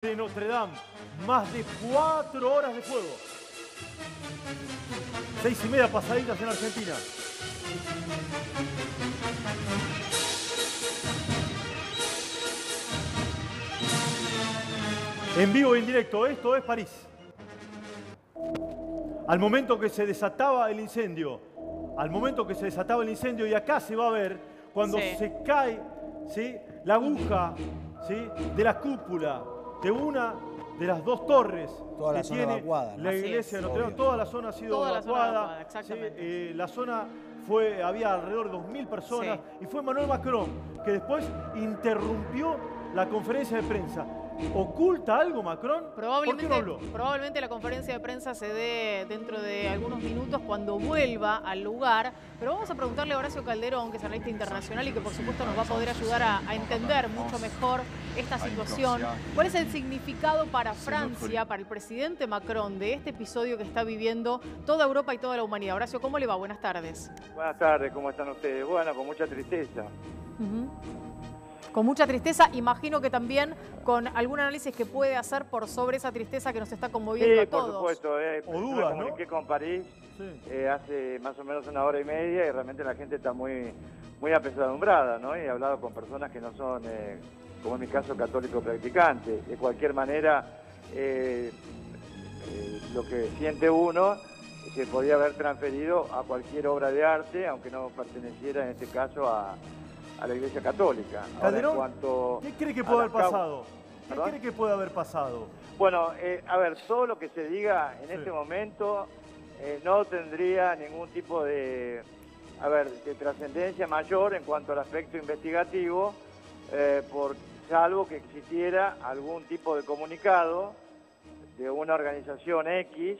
de Notre Dame, más de 4 horas de fuego. 6:30 pasaditas en Argentina. En vivo e en directo, esto es París. Al momento que se desataba el incendio, y acá se va a ver cuando se cae, ¿sí?, la aguja, ¿sí?, de la cúpula de una de las dos torres que tiene evacuada, ¿no? La iglesia de Notre Dame. Toda la zona ha sido evacuada. Exactamente. La zona había alrededor de 2000 personas y fue Emmanuel Macron que después interrumpió la conferencia de prensa. ¿Oculta algo Macron? ¿Por qué no habló? Probablemente la conferencia de prensa se dé dentro de algunos minutos cuando vuelva al lugar. Pero vamos a preguntarle a Horacio Calderón, que es analista internacional y que por supuesto nos va a poder ayudar a entender mucho mejor esta situación. ¿Cuál es el significado para Francia, para el presidente Macron, de este episodio que está viviendo toda Europa y toda la humanidad? Horacio, ¿cómo le va? Buenas tardes. Buenas tardes, ¿cómo están ustedes? Bueno, con mucha tristeza. Con mucha tristeza, imagino que también con algún análisis que puede hacer por sobre esa tristeza que nos está conmoviendo a todos. Sí, por supuesto. O dudas, ¿no? Me comuniqué con París hace más o menos 1 hora y media y realmente la gente está muy apesadumbrada, ¿no? Y he hablado con personas que no son, como en mi caso, católicos practicantes. De cualquier manera, lo que siente uno se podía haber transferido a cualquier obra de arte, aunque no perteneciera en este caso a la Iglesia Católica. Calderón, ¿qué cree que puede haber pasado? ¿Qué cree que puede haber pasado? Bueno, a ver, todo lo que se diga en este momento no tendría ningún tipo de trascendencia mayor en cuanto al aspecto investigativo, salvo que existiera algún tipo de comunicado de una organización X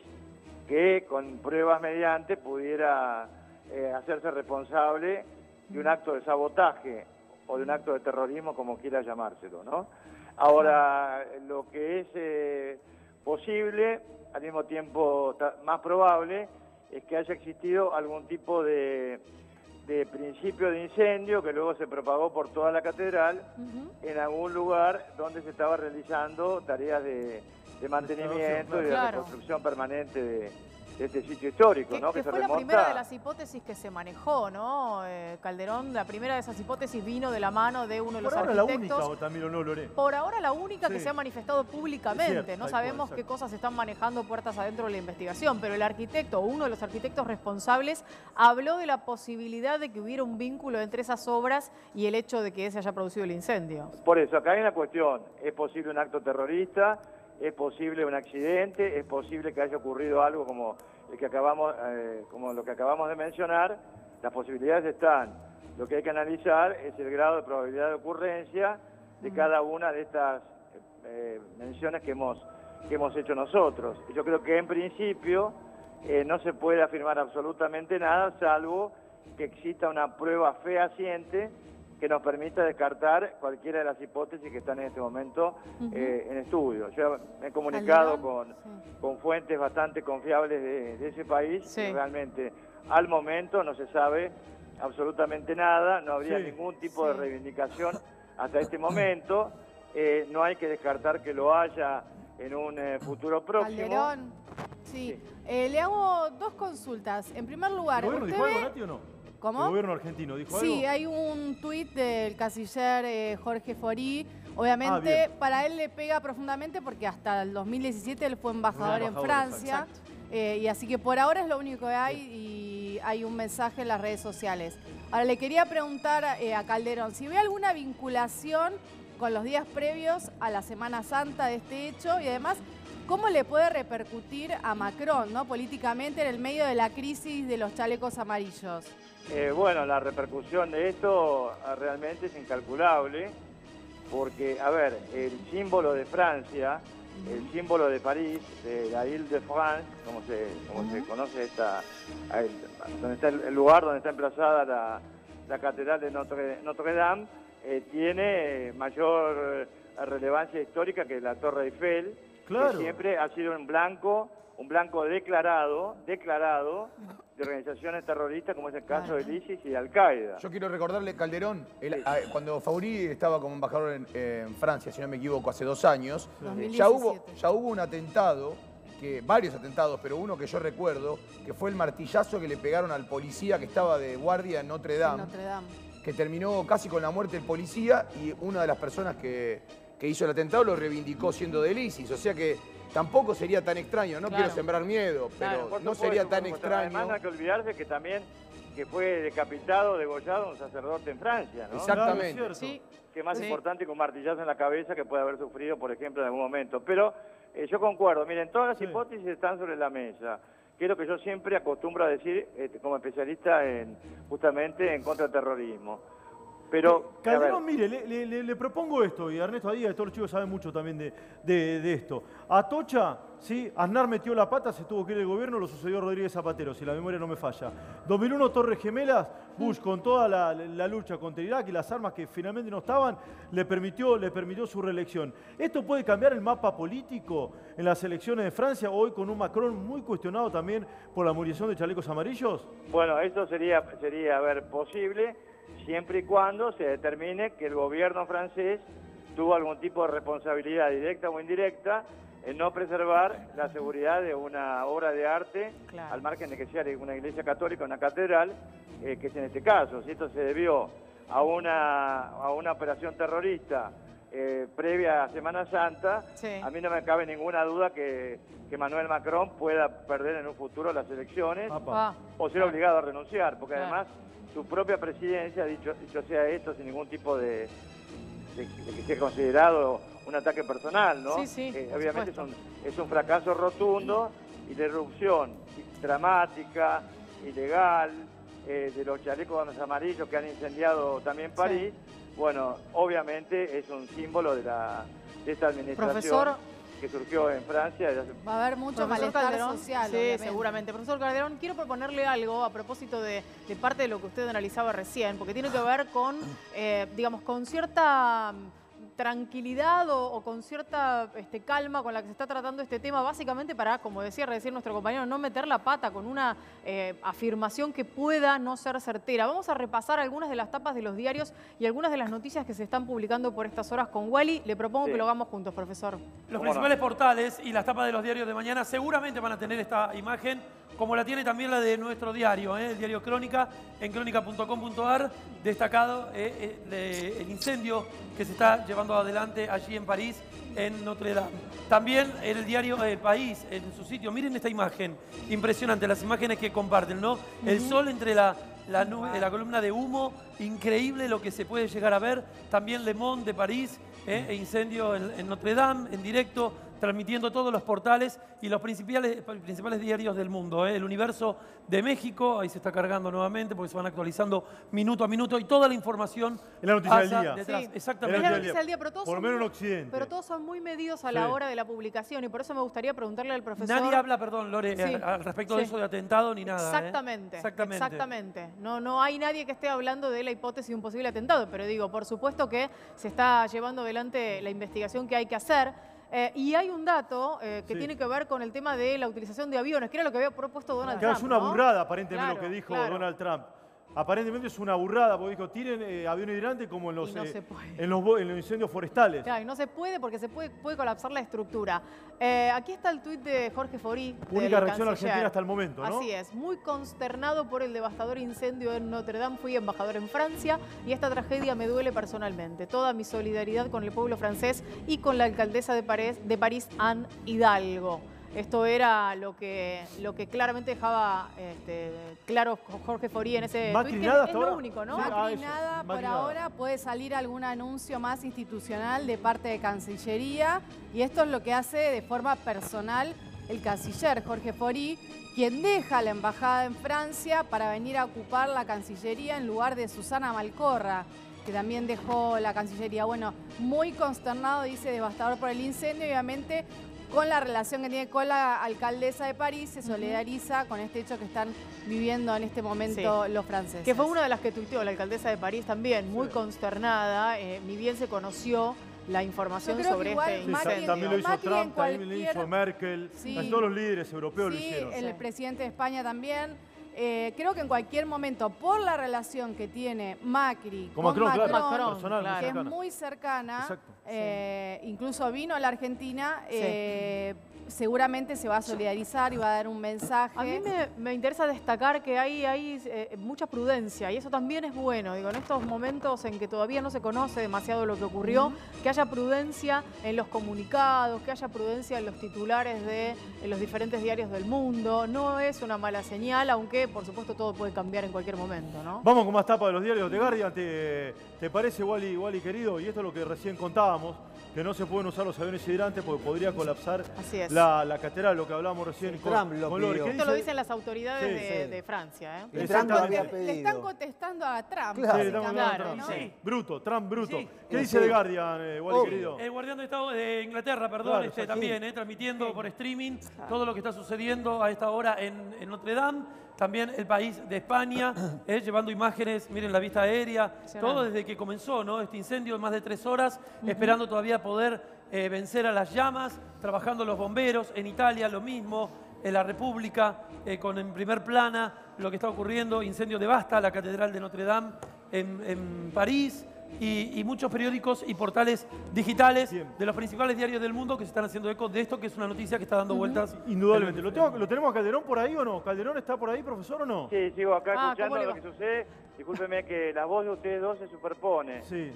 que con pruebas mediante pudiera hacerse responsable de un acto de sabotaje o de un acto de terrorismo, como quiera llamárselo, ¿no? Ahora, lo que es posible, al mismo tiempo más probable, es que haya existido algún tipo de principio de incendio que luego se propagó por toda la catedral en algún lugar donde se estaba realizando tareas de mantenimiento y de reconstrucción permanente de este sitio histórico, ¿no? Que fue la primera de las hipótesis que se manejó, ¿no, Calderón? La primera de esas hipótesis vino de la mano de uno de los arquitectos. Por ahora la única, o también, ¿o no, Lore? Por ahora la única que se ha manifestado públicamente. Cierto, no sabemos qué cosas están manejando puertas adentro de la investigación, pero el arquitecto, uno de los arquitectos responsables, habló de la posibilidad de que hubiera un vínculo entre esas obras y el hecho de que se haya producido el incendio. Por eso, acá hay una cuestión. ¿Es posible un acto terrorista? ¿Es posible un accidente? ¿Es posible que haya ocurrido algo como lo que acabamos de mencionar? Las posibilidades están. Lo que hay que analizar es el grado de probabilidad de ocurrencia de cada una de estas menciones que hemos hecho nosotros. Yo creo que en principio no se puede afirmar absolutamente nada, salvo que exista una prueba fehaciente que nos permita descartar cualquiera de las hipótesis que están en este momento en estudio. Yo me he comunicado con fuentes bastante confiables de ese país y realmente al momento no se sabe absolutamente nada, no habría ningún tipo de reivindicación hasta este momento. No hay que descartar que lo haya en un futuro próximo. Calderón, le hago 2 consultas. En primer lugar, ¿el gobierno dijo algo, Nati, o no? ¿Cómo? ¿El gobierno argentino dijo algo? Sí, hay un tuit del canciller Jorge Fori. Obviamente, para él le pega profundamente porque hasta el 2017 él fue embajador en Francia. Y así que por ahora es lo único que hay y hay un mensaje en las redes sociales. Ahora, le quería preguntar a Calderón si ve alguna vinculación con los días previos a la Semana Santa de este hecho y además, ¿cómo le puede repercutir a Macron, ¿no?, políticamente en el medio de la crisis de los chalecos amarillos? Bueno, la repercusión de esto realmente es incalculable, porque, a ver, el símbolo de Francia, el símbolo de París, de la Île-de-France, como se conoce donde está el lugar donde está emplazada la catedral de Notre Dame, tiene mayor relevancia histórica que la Torre Eiffel, que siempre ha sido un blanco un blanco declarado de organizaciones terroristas como es el caso del ISIS y de Al-Qaeda. Yo quiero recordarle, Calderón, cuando Faurí estaba como embajador en Francia, si no me equivoco, hace 2 años, ya hubo un atentado, varios atentados, pero uno que yo recuerdo, que fue el martillazo que le pegaron al policía que estaba de guardia en Notre Dame, que terminó casi con la muerte del policía, y una de las personas que hizo el atentado lo reivindicó siendo del ISIS, o sea que tampoco sería tan extraño, no quiero sembrar miedo, pero no sería tan extraño. Además no hay que olvidarse que también fue decapitado, degollado un sacerdote en Francia, ¿no? Exactamente. Claro, sí. Que es más importante que un martillazo en la cabeza que puede haber sufrido, por ejemplo, en algún momento. Pero yo concuerdo, miren, todas las hipótesis están sobre la mesa, que es lo que yo siempre acostumbro a decir como especialista justamente en contraterrorismo. Pero, Calderón, mire, le propongo esto, y Ernesto Díaz, todos los chicos saben mucho también de esto. Atocha, ¿sí? Aznar metió la pata, se tuvo que ir del gobierno, lo sucedió Rodríguez Zapatero, si la memoria no me falla. 2001, Torres Gemelas, Bush con toda la lucha contra Irak y las armas que finalmente no estaban, le permitió su reelección. ¿Esto puede cambiar el mapa político en las elecciones de Francia, hoy con un Macron muy cuestionado también por la munición de chalecos amarillos? Bueno, esto sería posible, siempre y cuando se determine que el gobierno francés tuvo algún tipo de responsabilidad directa o indirecta en no preservar la seguridad de una obra de arte, al margen de que sea una iglesia católica, una catedral, que es en este caso. Si esto se debió a una operación terrorista previa a Semana Santa, a mí no me cabe ninguna duda que Emmanuel Macron pueda perder en un futuro las elecciones o ser obligado a renunciar, porque además su propia presidencia, dicho sea esto, sin ningún tipo de que sea considerado un ataque personal, ¿no? Obviamente es un fracaso rotundo y la irrupción dramática, ilegal, de los chalecos amarillos que han incendiado también París, bueno, obviamente es un símbolo de esta administración que surgió en Francia. Va a haber mucho malestar social. Sí, seguramente. Profesor Calderón, quiero proponerle algo a propósito de parte de lo que usted analizaba recién, porque tiene que ver con, digamos, con cierta tranquilidad o con cierta calma con la que se está tratando este tema, básicamente para, como decía recién nuestro compañero, no meter la pata con una afirmación que pueda no ser certera. Vamos a repasar algunas de las tapas de los diarios y algunas de las noticias que se están publicando por estas horas con Wally. Le propongo que lo hagamos juntos, profesor. Los principales portales y las tapas de los diarios de mañana seguramente van a tener esta imagen, como la tiene también la de nuestro diario, el diario Crónica, en crónica.com.ar, destacado el incendio que se está llevando adelante allí en París, en Notre Dame. También el diario El País, en su sitio, miren esta imagen, impresionante, las imágenes que comparten, ¿no? El sol entre la columna de humo, increíble lo que se puede llegar a ver. También Le Monde de París, incendio en Notre Dame, en directo, transmitiendo todos los portales y los principales diarios del mundo. El Universo de México, ahí se está cargando nuevamente porque se van actualizando minuto a minuto y toda la información. Es la noticia del día. Detrás. Sí. Exactamente. Es la noticia del día, pero todos por lo menos en Occidente. Pero todos son muy medidos a la hora de la publicación y por eso me gustaría preguntarle al profesor. Nadie habla, perdón, Lore, al respecto de eso de atentado ni nada. Exactamente. No hay nadie que esté hablando de la hipótesis de un posible atentado, pero digo, por supuesto que se está llevando adelante la investigación que hay que hacer. Y hay un dato que tiene que ver con el tema de la utilización de aviones, que era lo que había propuesto Donald Trump. Es una burrada, aparentemente, lo que dijo Donald Trump. Aparentemente es una burrada, porque dijo, tiren aviones hidrantes como en los incendios forestales. Claro, y no se puede porque puede colapsar la estructura. Aquí está el tuit de Jorge Faurí. Única reacción argentina hasta el momento, ¿no? Así es, muy consternado por el devastador incendio en Notre Dame. Fui embajador en Francia y esta tragedia me duele personalmente. Toda mi solidaridad con el pueblo francés y con la alcaldesa de París, Anne Hidalgo. Esto era lo que claramente dejaba claro Jorge Faurí en ese tuit, que es lo único, ¿no? Macri nada, por ahora puede salir algún anuncio más institucional de parte de Cancillería y esto es lo que hace de forma personal el canciller Jorge Faurí, quien deja la embajada en Francia para venir a ocupar la Cancillería en lugar de Susana Malcorra, que también dejó la Cancillería. Bueno, muy consternado, dice, devastador por el incendio, obviamente con la relación que tiene con la alcaldesa de París, se solidariza con este hecho que están viviendo en este momento los franceses. Que fue una de las que tuiteó la alcaldesa de París también, muy consternada, ni bien se conoció la información sobre este incendio. También lo hizo Trump, también lo hizo Merkel, todos los líderes europeos lo hicieron. El presidente de España también. Creo que en cualquier momento, por la relación que tiene Macri con Macron, que es muy cercana, incluso vino a la Argentina, seguramente se va a solidarizar y va a dar un mensaje. A mí me interesa destacar que hay mucha prudencia y eso también es bueno. Digo, en estos momentos en que todavía no se conoce demasiado lo que ocurrió, que haya prudencia en los comunicados, que haya prudencia en los titulares de los diferentes diarios del mundo. No es una mala señal, aunque por supuesto todo puede cambiar en cualquier momento, ¿no? Vamos con más tapas de los diarios de Guardian. ¿Te parece, Wally querido? Y esto es lo que recién contábamos, que no se pueden usar los aviones hidrantes porque podría colapsar la catedral, lo que hablábamos recién con Lore. Esto lo dicen las autoridades de Francia. Le están contestando a Trump. Trump bruto. ¿Qué dice The Guardian, Wally querido? El Guardián de Estado de Inglaterra, perdón, también transmitiendo por streaming todo lo que está sucediendo a esta hora en Notre Dame. También El País de España, llevando imágenes, miren la vista aérea, todo desde que comenzó, ¿no? Este incendio de más de 3 horas, esperando todavía poder vencer a las llamas, trabajando los bomberos. En Italia lo mismo, en la República, con en primer plana lo que está ocurriendo, incendio devasta la Catedral de Notre Dame en París. Y muchos periódicos y portales digitales de los principales diarios del mundo que se están haciendo eco de esto, que es una noticia que está dando vueltas. Indudablemente. ¿Lo tenemos a Calderón por ahí o no? ¿Calderón está por ahí, profesor, o no? Sí, sigo acá escuchando lo que sucede. Discúlpeme que la voz de ustedes dos se superpone. Sí.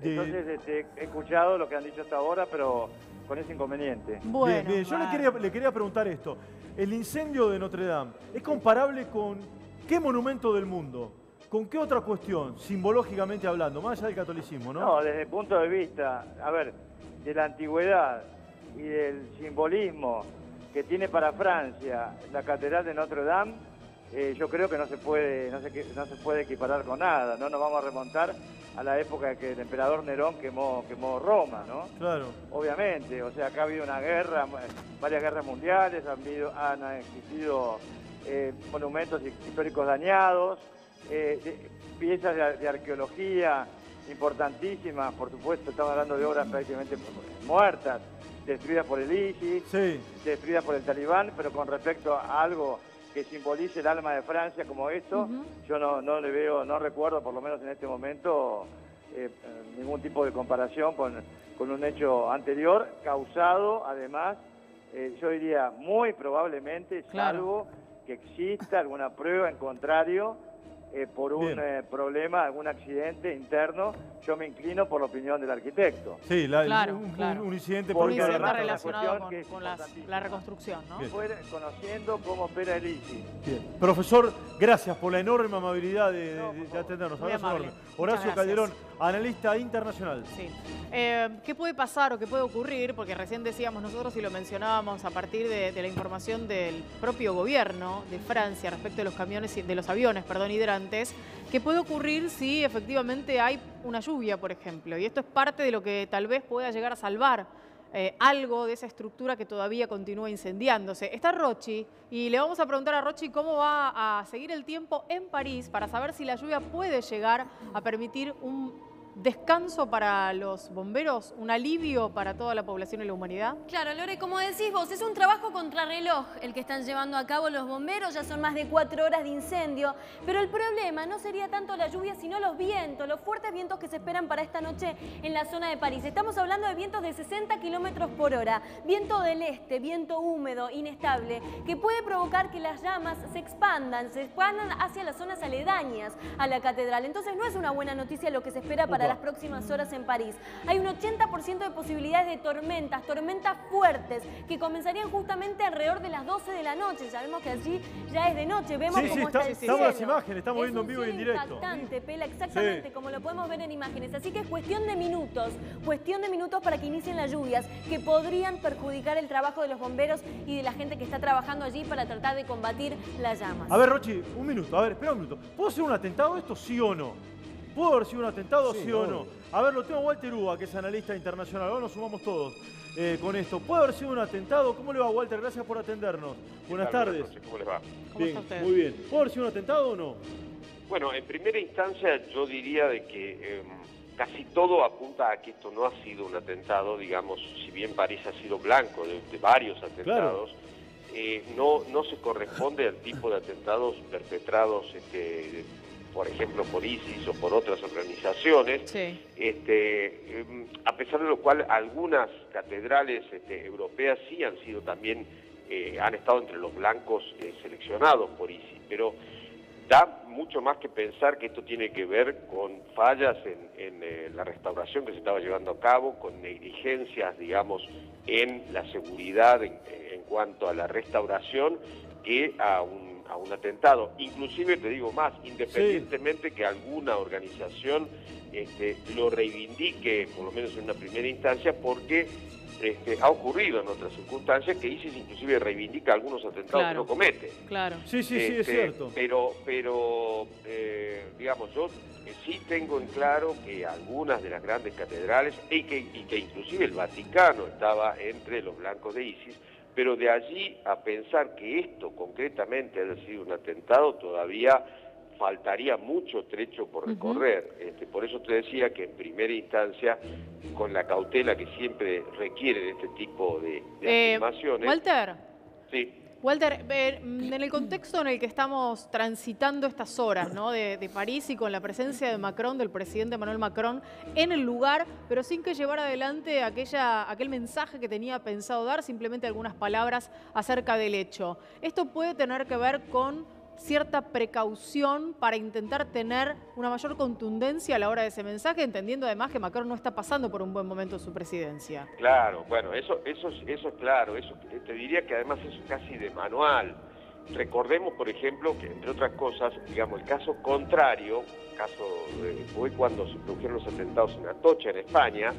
Entonces he escuchado lo que han dicho hasta ahora, pero con ese inconveniente. Bueno, bien. Yo le quería preguntar esto. El incendio de Notre Dame, ¿es comparable con qué monumento del mundo? ¿Con qué otra cuestión, simbológicamente hablando, más allá del catolicismo, no? No, desde el punto de vista, de la antigüedad y del simbolismo que tiene para Francia la Catedral de Notre Dame, yo creo que no se puede equiparar con nada. No nos vamos a remontar a la época que el emperador Nerón quemó Roma, ¿no? Claro. Obviamente, o sea, acá ha habido una guerra, varias guerras mundiales, han existido monumentos históricos dañados, piezas de arqueología importantísimas, por supuesto, estamos hablando de obras prácticamente muertas, destruidas por el ISIS, destruidas por el Talibán, pero con respecto a algo que simbolice el alma de Francia como esto, yo no recuerdo, por lo menos en este momento, ningún tipo de comparación con un hecho anterior, causado, además, yo diría muy probablemente, salvo que exista alguna prueba en contrario, por un problema, algún accidente interno, yo me inclino por la opinión del arquitecto. Sí, un incidente por relacionado con la reconstrucción, ¿no? Conociendo cómo opera el ISIS. Bien. Profesor, gracias por la enorme amabilidad de atendernos. Abrazo enorme. Horacio Calderón, analista internacional. Sí. ¿Qué puede pasar o qué puede ocurrir? Porque recién decíamos nosotros y lo mencionábamos a partir de la información del propio gobierno de Francia respecto de los camiones, de los aviones, hidrantes, ¿qué puede ocurrir si efectivamente hay una lluvia, por ejemplo? Y esto es parte de lo que tal vez pueda llegar a salvar algo de esa estructura que todavía continúa incendiándose. Está Rochi y le vamos a preguntar a Rochi cómo va a seguir el tiempo en París para saber si la lluvia puede llegar a permitir un descanso para los bomberos, un alivio para toda la población y la humanidad. Claro, Lore, como decís vos, es un trabajo contrarreloj el que están llevando a cabo los bomberos, ya son más de 4 horas de incendio, pero el problema no sería tanto la lluvia, sino los vientos, los fuertes vientos que se esperan para esta noche en la zona de París. Estamos hablando de vientos de 60 kilómetros por hora, viento del viento húmedo, inestable, que puede provocar que las llamas se expandan hacia las zonas aledañas a la catedral. Entonces no es una buena noticia lo que se espera para las próximas horas en París. Hay un 80% de posibilidades de tormentas fuertes, que comenzarían justamente alrededor de las 12 de la noche. Sabemos que allí ya es de noche, vemos cómo está el cielo. Estamos las imágenes, estamos viendo en vivo y en directo. Impactante, Pela, exactamente, como lo podemos ver en imágenes. Así que es cuestión de minutos para que inicien las lluvias, que podrían perjudicar el trabajo de los bomberos y de la gente que está trabajando allí para tratar de combatir las llamas. A ver, Rochi, un minuto, a ver, espera un minuto. ¿Puedo ser un atentado esto, sí o no? ¿Pudo haber sido un atentado, sí o no? A ver, lo tengo a Walter Uva, que es analista internacional. Ahora nos sumamos todos con esto. ¿Puede haber sido un atentado? ¿Cómo le va, Walter? Gracias por atendernos. Buenas tardes. ¿Cómo les va? Bien, muy bien. ¿Puede haber sido un atentado o no? Bueno, en primera instancia yo diría de que casi todo apunta a que esto no ha sido un atentado, digamos, si bien París ha sido blanco de varios atentados, no se corresponde al tipo de atentados perpetrados, por ejemplo, por ISIS o por otras organizaciones, a pesar de lo cual algunas catedrales europeas sí han sido también, han estado entre los blancos seleccionados por ISIS, pero da mucho más que pensar que esto tiene que ver con fallas en la restauración que se estaba llevando a cabo, con negligencias, digamos, en la seguridad en cuanto a la restauración, que a un atentado. Inclusive, te digo más, independientemente que alguna organización lo reivindique, por lo menos en una primera instancia, porque ha ocurrido en otras circunstancias que ISIS inclusive reivindica algunos atentados que no comete. Claro. Sí, es cierto. Pero digamos, yo sí tengo en claro que algunas de las grandes catedrales, y que inclusive el Vaticano estaba entre los blancos de ISIS, pero de allí a pensar que esto concretamente haya sido un atentado, todavía faltaría mucho trecho por recorrer. Por eso te decía que en primera instancia, con la cautela que siempre requieren este tipo de afirmaciones... Walter. Sí. Walter, en el contexto en el que estamos transitando estas horas, ¿no? de París y con la presencia de Macron, del presidente Emmanuel Macron, en el lugar, pero sin que llevara adelante aquel mensaje que tenía pensado dar, simplemente algunas palabras acerca del hecho. ¿Esto puede tener que ver con cierta precaución para intentar tener una mayor contundencia a la hora de ese mensaje, entendiendo además que Macron no está pasando por un buen momento en su presidencia? Claro, bueno, eso es claro, eso te diría que además es casi de manual. Recordemos, por ejemplo, que entre otras cosas, digamos, el caso contrario, fue cuando se produjeron los atentados en Atocha, en España,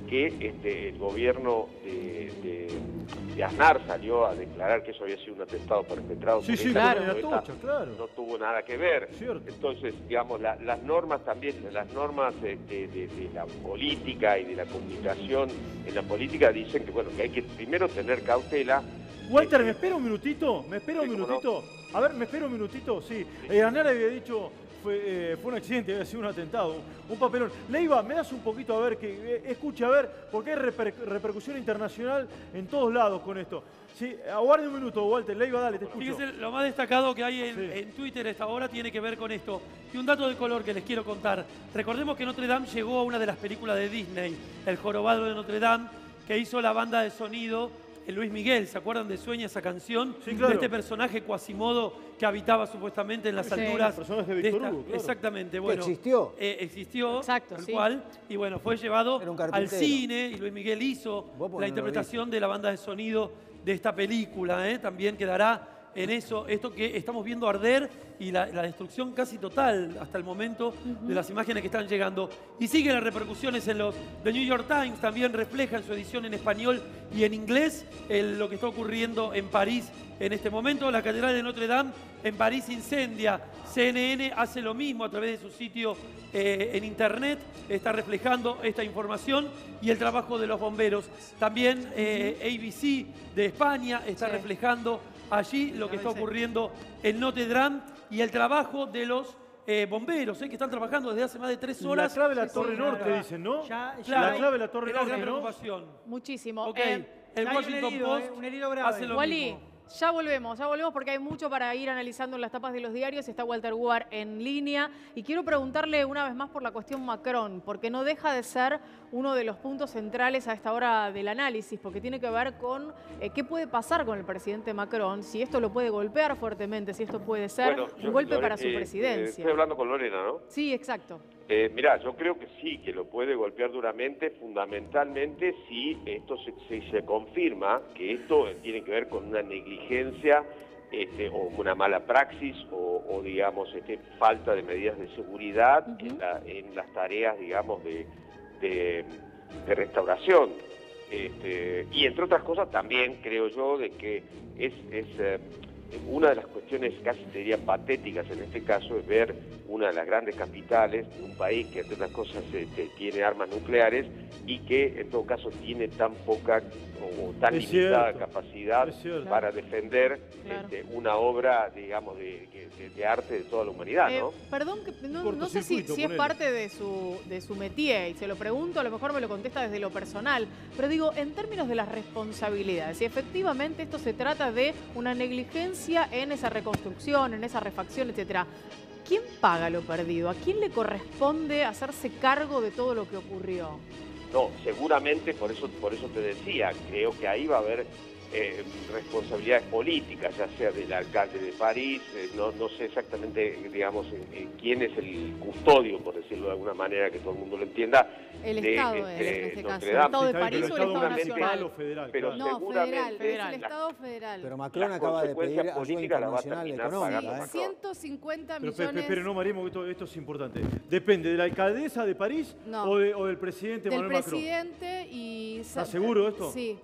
que el gobierno de Aznar salió a declarar que eso había sido un atentado perpetrado por claro. No tuvo nada que ver. Cierto. Entonces, digamos, las normas también, las normas de la política y de la comunicación en la política dicen que, bueno, que hay que primero tener cautela. Walter, ¿me espera un minutito? ¿Me espera un minutito? No? A ver, ¿me espera un minutito? Sí. Aznar había dicho... Fue un accidente, había sido un atentado, un papelón. Leiva, me das un poquito a ver, escuche a ver, porque hay repercusión internacional en todos lados con esto. Sí, aguarde un minuto, Walter. Leiva, dale, te escucho. Fíjense, lo más destacado que hay en Twitter esta hora tiene que ver con esto. Y un dato de color que les quiero contar. Recordemos que Notre Dame llegó a una de las películas de Disney, El Jorobado de Notre Dame, que hizo la banda de sonido Luis Miguel. ¿Se acuerdan de Sueña, esa canción? Sí, claro. De este personaje Quasimodo que habitaba supuestamente en las alturas. El personaje de Víctor Hugo, claro. Exactamente. Bueno, ¿existió? Existió, exacto, tal cual. Y bueno, fue llevado al cine y Luis Miguel hizo la interpretación de la banda de sonido de esta película. También quedará en eso, esto que estamos viendo arder y la destrucción casi total hasta el momento de las imágenes que están llegando. Y siguen las repercusiones en los... The New York Times también refleja en su edición en español y en inglés lo que está ocurriendo en París en este momento. La Catedral de Notre Dame en París incendia. CNN hace lo mismo a través de su sitio en internet, está reflejando esta información y el trabajo de los bomberos. También ABC de España está reflejando allí lo que está ocurriendo en Notre Dame y el trabajo de los bomberos, que están trabajando desde hace más de 3 horas. La clave de la Torre Norte, dicen, ¿no? La clave de la Torre Norte, gran preocupación. Muchísimo. Okay. El Washington Post un herido grave. hace lo mismo. Ya volvemos porque hay mucho para ir analizando en las tapas de los diarios. Está Walter Huar en línea y quiero preguntarle una vez más por la cuestión Macron, porque no deja de ser uno de los puntos centrales a esta hora del análisis, porque tiene que ver con qué puede pasar con el presidente Macron, si esto lo puede golpear fuertemente, si esto puede ser un golpe para su presidencia. Estoy hablando con Lorena, ¿no? Sí, exacto. Mirá, yo creo que sí, que lo puede golpear duramente, fundamentalmente si esto se confirma que esto tiene que ver con una negligencia o una mala praxis o digamos, falta de medidas de seguridad en las tareas, digamos, de restauración. Y entre otras cosas también creo yo de que una de las cuestiones casi te diría patéticas en este caso es ver una de las grandes capitales de un país que entre otras cosas tiene armas nucleares y que en todo caso tiene tan poca o tan limitada capacidad para defender una obra, digamos, de arte de toda la humanidad, ¿no? Perdón, no sé si es parte de su métier, y se lo pregunto, a lo mejor me lo contesta desde lo personal, pero digo, en términos de las responsabilidades, si efectivamente esto se trata de una negligencia en esa reconstrucción, en esa refacción, etcétera, ¿quién paga lo perdido? ¿A quién le corresponde hacerse cargo de todo lo que ocurrió? No, seguramente, por eso te decía, creo que ahí va a haber responsabilidades políticas, ya sea del alcalde de París, no sé exactamente, digamos, quién es el custodio, por decirlo de alguna manera, que todo el mundo lo entienda. El Estado es, en este caso. ¿El Estado de París o el Estado nacional? O federal, pero no, federal, es el Estado federal. Pero Macron acaba de pedir ayuda internacional económica. 150 millones... Pero no, Marimo, esto es importante. ¿Depende de la alcaldesa de París o del presidente Emmanuel Macron? Del presidente y... ¿Estás seguro de esto? Sí.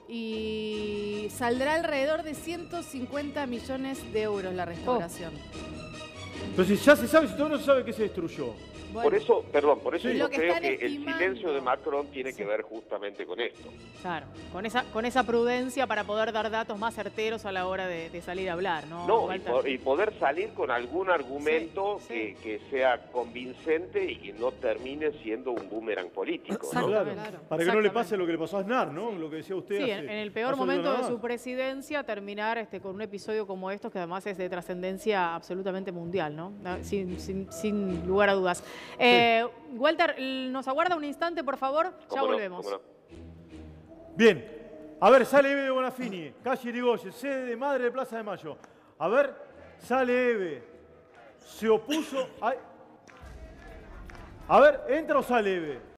Y saldrá alrededor de 150 millones de euros la restauración. Entonces ya se sabe, si todavía no se sabe qué se destruyó. Bueno, por eso yo creo que el estimando. silencio de Macron tiene que ver justamente con esto. Claro, con esa prudencia para poder dar datos más certeros a la hora de salir a hablar, ¿no? No, y poder salir con algún argumento que sea convincente y que no termine siendo un boomerang político, ¿no? Claro, para que no le pase lo que le pasó a Aznar, ¿no? Lo que decía usted. Sí, en el peor momento de su presidencia, terminar con un episodio como estos, que además es de trascendencia absolutamente mundial, ¿no? Sin lugar a dudas. Walter, nos aguarda un instante, por favor. Ya volvemos. Bien. A ver, sale Eve de Bonafini, calle Irigoyen, sede de Madre de Plaza de Mayo. A ver, sale Eve. Se opuso... A ver, ¿entra o sale Eve?